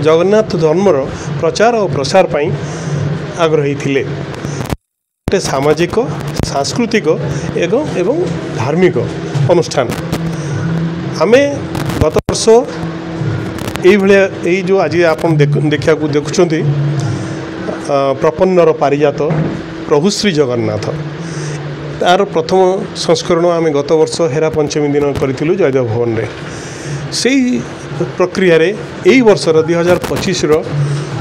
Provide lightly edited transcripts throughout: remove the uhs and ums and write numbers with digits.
जगन्नाथ धर्मर प्रचार और प्रसार पाई आग्रही थिले। गोटे सामाजिक सांस्कृतिक एवं धार्मिक अनुष्ठान आमे गत वर्ष यही जो आज आप देखा देखुं प्रपन्नर पारिजात प्रभु श्री जगन्नाथ तार प्रथम संस्करण आम गत वर्ष हेरा पंचमी दिन करूँ जयदेव भवन में से प्रक्रिया यही वर्षर 2025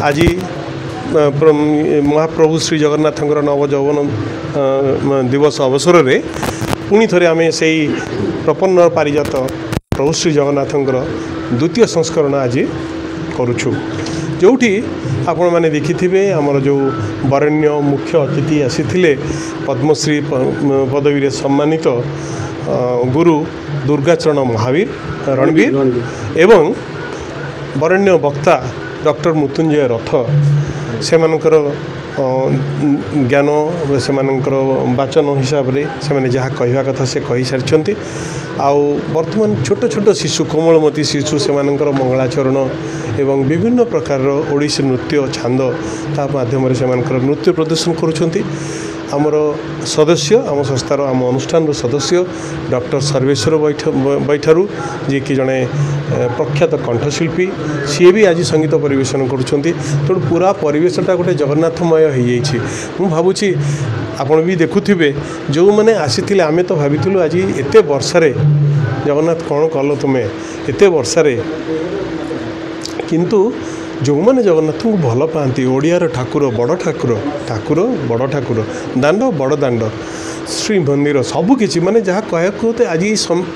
आज महाप्रभु श्री जगन्नाथ नवजौवन दिवस अवसर में पुणी थे आम से प्रपन्न पारिजात प्रभु श्री जगन्नाथ द्वितीय संस्करण आज करुछु जोटी आपण मैंने देखिथिबे आमर जो वरेण्य मुख्य अतिथि आसीथिले पद्मश्री पदवी सम्मानित गुरु दुर्गाचरण महावीर रणवीर एवं वरेण्य वक्ता डॉक्टर मृत्युंजय रथ से ज्ञान से वाचन हिसाब से मैंने जहाँ कहवा कथा से कही सारी आउ वर्तमान छोट छोट शिशु कोमलमती शिशु से मंगलाचरण एवं विभिन्न प्रकार ओडिसी नृत्य छांद ता माध्यम से नृत्य प्रदर्शन करुँच आमर सदस्य आम संस्थार आम अनुष्ठान सदस्य डॉक्टर सर्वेश्वर बैठारू जी कि जड़े प्रख्यात कंठशिल्पी सी भी आज संगीत परिवेशन करुँच तेणु पूरा परिवेशटा गोटे जगन्नाथमय हो भावुँ आपण भी देखुथिबे जो मैंने आसी आमे तो भाविलु आज एते वर्षारे जगन्नाथ कौन कल तुम्हें एते वर्षारे किंतु जो मैंने जगन्नाथ को भल पाती ओडियार ठाकुर बड़ ठाकुर ठाकुर बड़ ठाकुर दांड बड़ दांड श्री मंदिर सबकि माने जहाँ कहते आज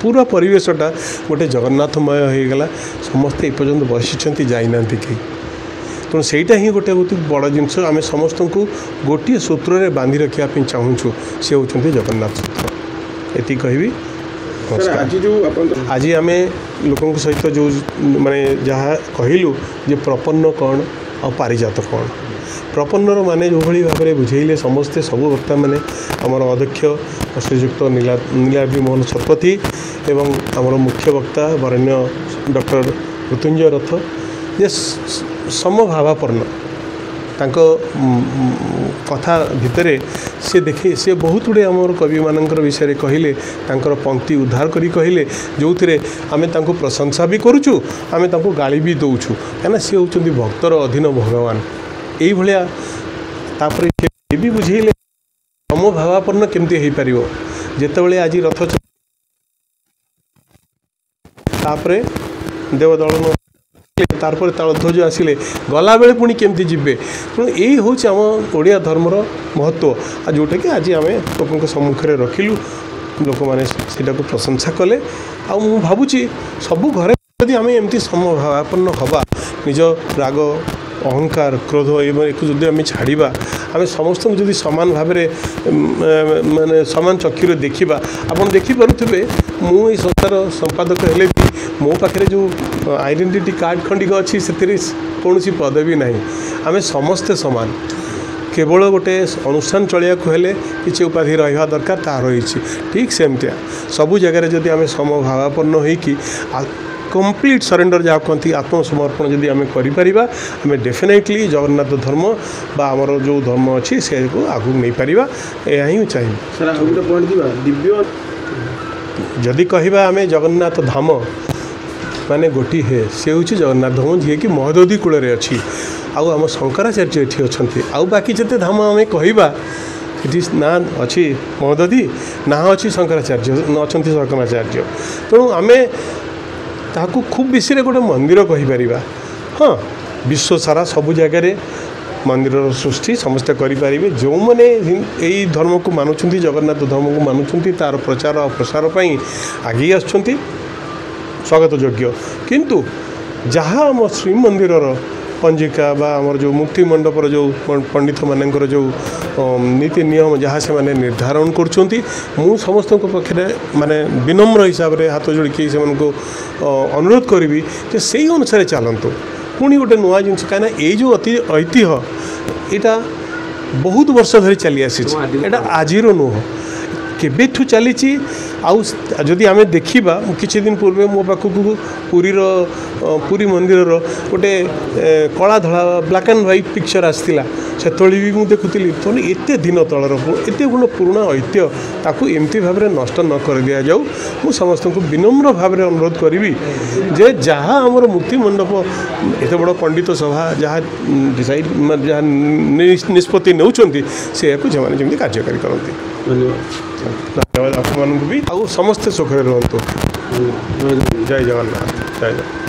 पूरा परिवेशटा गोटे जगन्नाथमय हो गला समस्ते एपर्यंत बसी जाइना कहीं तेणु सहीटा ही गोटे बड़ जिनस आम समस्त को गोटे सूत्र में बांधि रखापी चाहूँ सी होती जगन्नाथ सूत्र ये कहबी। आज आम लोकों सहित जो माने जहाँ कहलु जे प्रपन्न कौन और पारिजात कौन प्रपन्नर माने जो भाई भाव में बुझेले समस्ते सबू वक्ता मैंने आमर अध्यक्ष श्रीजुक्त नीलाद्रि मोहन शतपथी एवं आमर मुख्य वक्ता वरेण्य डॉक्टर मृत्युंजय रथ जे समभावापन्न तांको कथा भितर से देखे से बहुत गुड़े आमर कवि मानकर विषय कहले तांकर पंक्ति उद्धार करी कहले जो थे आम प्रशंसा भी करुचु आम गाली भी दौचु कहीं सी होती भक्तर अधीन भगवान यही भाया तापर भी बुझेले समभावापन्न केमती हो पार जितेबाला आज रथ तापर देवदलन तारपर तालध्वज आसिले गला बेले पुणी केमती जीवे तेणु यही हूँ आम ओडिया धर्मर महत्व आ जोटा कि आज आम लोकों सम्मुखें रखिलु लोक मैंने से प्रशंसा कले आ भावुँ सबू घरे यदि आम एमती समभावापन्न हवा निज राग अहंकार क्रोध एवं आम छाड़ा आम समस्त जदि सामान भाव माने सामान चक्षुरे देखा आप देखिपे मुझे संस्थार संपादक हेले भी मो पाखे जो आइडेंटिटी कार्ड खंडिक अच्छी से कौन पदवी ना आम समस्ते सामान केवल गोटे अनुष्ठान चलिया हेले किसी उपाधि रहा दरकार ता रही ठीक सेमतिया सबू जगह जदि आम समभावापन्न हो कंप्लीट सरेंडर जहाँ कहती आत्मसमर्पण जदि आम करें आम डेफिनेटली जगन्नाथ धर्म बा आमर जो धर्म अच्छी से आगू नहीं पार यह ही चाहिए दिव्य जदि कहवा आम जगन्नाथ धाम माने गोटी है से हूँ जगन्नाथ धाम जी कि महदोदी कूल अच्छी आम शंकराचार्य ये अच्छा आउ बाकी जिते धाम आम कहवा ये ना अच्छी महदोदी ना अच्छी शंकराचार्य अच्छा शंकराचार्य तेणु आम ताकू खूब बेसी गोटे मंदिर कहीपर हाँ विश्व सारा सबू जगार मंदिर सृष्टि समस्ते करें जो मैंने यही धर्म को मानुंट जगन्नाथ धर्म को मानुंट तार प्रचार और प्रसार आगे आसुँच स्वागत योग्य किंतु जहाँ आम श्रीमंदिर पंजिका बा आमर जो मुक्ति मंडपर जो पंडित मानकर जो नीति नियम जहाँ से माने निर्धारण करुँच समस्त पक्षे माने विनम्र हिसाब से हाथ जोड़िकी से अनुरोध करी कि से अनुसार चलतु पुणी गोटे नुआ जिन कहीं ये जो अति ऐतिह्य यहाँ बहुत वर्ष धरी चली आसी आज नुह केबेठू चली आदि आम देखा किसी दिन पूर्व मो पाखक पुरी मंदिर गोटे कला धला ब्लैक एंड व्हाइट पिक्चर आसाला से भी मुझे देखुली तो एत दिन तलर एत गुण पुराणा ऐतिह्य ताकू एमती भाव में नष्ट न कर दि जाऊ मु समस्त को विनम्र भाव में अनुरोध करी जे जहाँ आमर मुक्ति मंडप एत बड़ पंडित सभा जहाँ डिसाइड जहाँ निष्पत्ति नौ से जमी कार्यकारी करती धन्यवाद आप भी समस्ते सुखरे रुहतु जय जगन्नाथ जय जगन्नाथ।